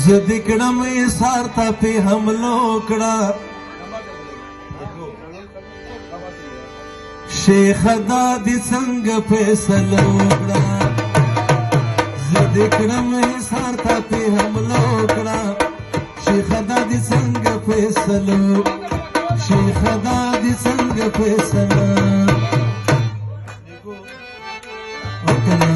زد کړم ایثار ته پې حملو کړه شیخه دا دې څنګه فیصله وکړه زد کړم ایثار ته پې حملو کړه شیخه دا دې څنګه فیصله شیخه دا دې څنګه فیصله وکړه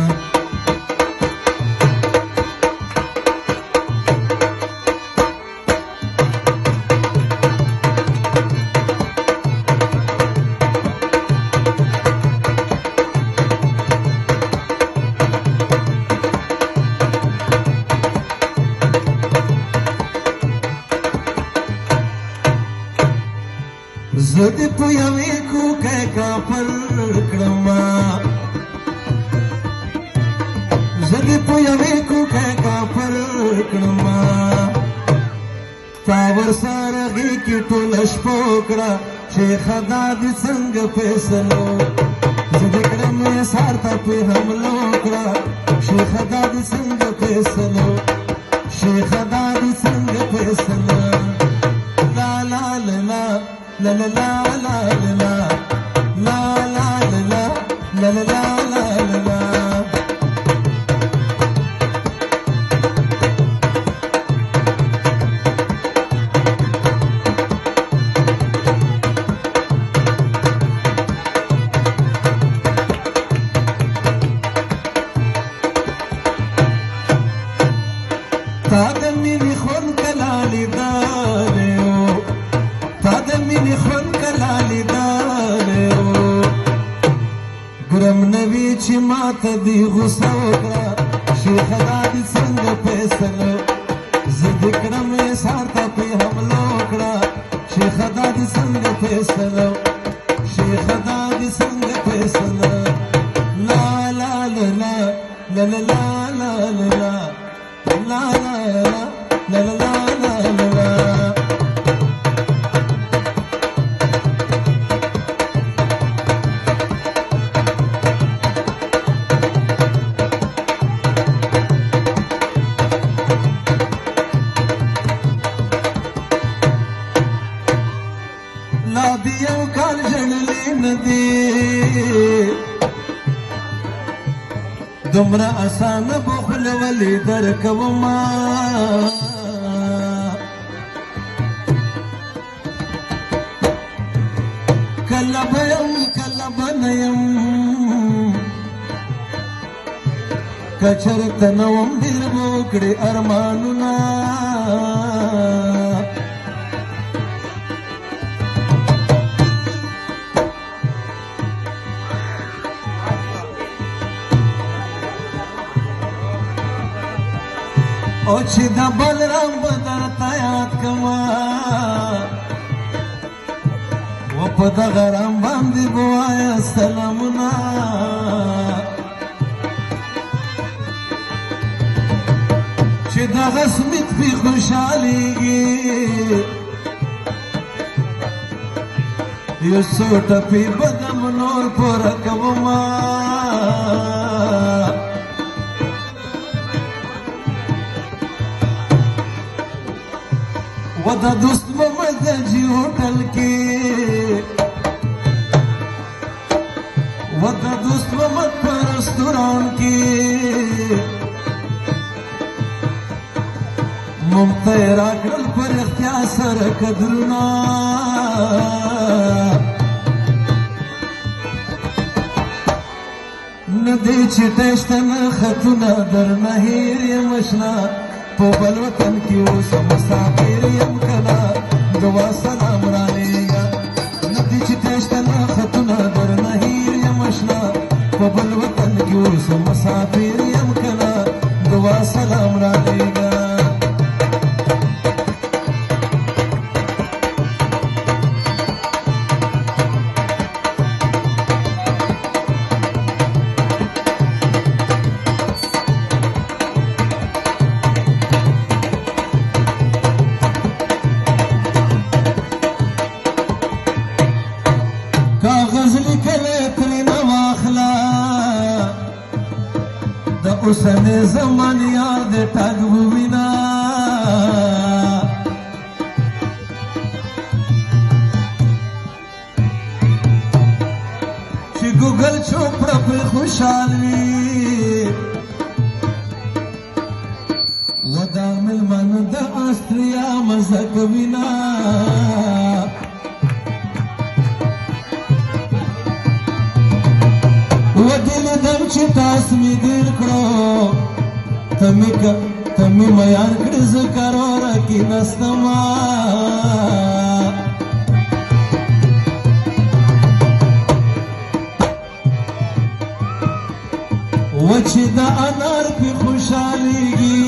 زد په یوې کوکه کافر کړما زد په یوې کوکه کافر کړما تا ورسره غېږې ټوله شپه وکړه شیخه دا دې څنګه فیصلو زد کړم ایثار ته پې حمله وکړه شیخه دا دې څنګه فیصلو شیخه دا دې څنګه فیصله لا لا لا لا لا لا لا لا لا لا لا لا لا لا لا لا تا د مینې خون کله لیدلی و تا د مینې خون کله لیدلی و ګرم نه وي چې ماته دې غوسه وکړه شیخه دا دې څنګه فیصله زه دې کړم ایثار ته پې حمله وکړه شیخه دا دې څنګه فیصله شیخه دا دې څنګه فیصله لا لا لا لا لا لا لا لا لا لا لا لا لا لا دې یو کال ژړلې نه دي دومره اسانه بخل ولې درکوما کله به یم کله به نه یم که چېرته نه وم ډېر به وکړې ارمانونه او چې د بلرام به درته یاد کړمه و په دغه رام باندې به وایه سلامونه چې دغه سمیت پې خوشحالېږي یو څو ټپې به دم نور پوره کومه و د دوست محمد جي هوټل کې و د دوست محمد په رستوران کې موږ ته یې راکړل په رښتیا سره قدرونه نه دی چې ټشته نه خطونه درنه هېر یم اشنا په بل وطن کې اوس مسافر یم کنه دعا سلام رالېږه نه دي چې ټشته نه خطونه درنه هېر یم اشنا په بل وطن کې اوس مسافر یم کنه دعا سلام رالېږه کاغذ لیکلی ترېنه واخله د اوسني زمان یار د ټاګ ووینه من د آسټریا مزه کوینا ودل دم چې تاس می ګر کړو تمی میان کړي ذکر اور کی نستما وچې د انار په خوشاليږي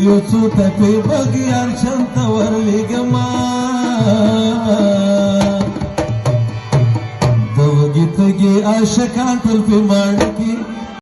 یو څو ټپې بګیار چنته ورلېږما د وږي تږي عاشقان ټول په ماڼۍ کې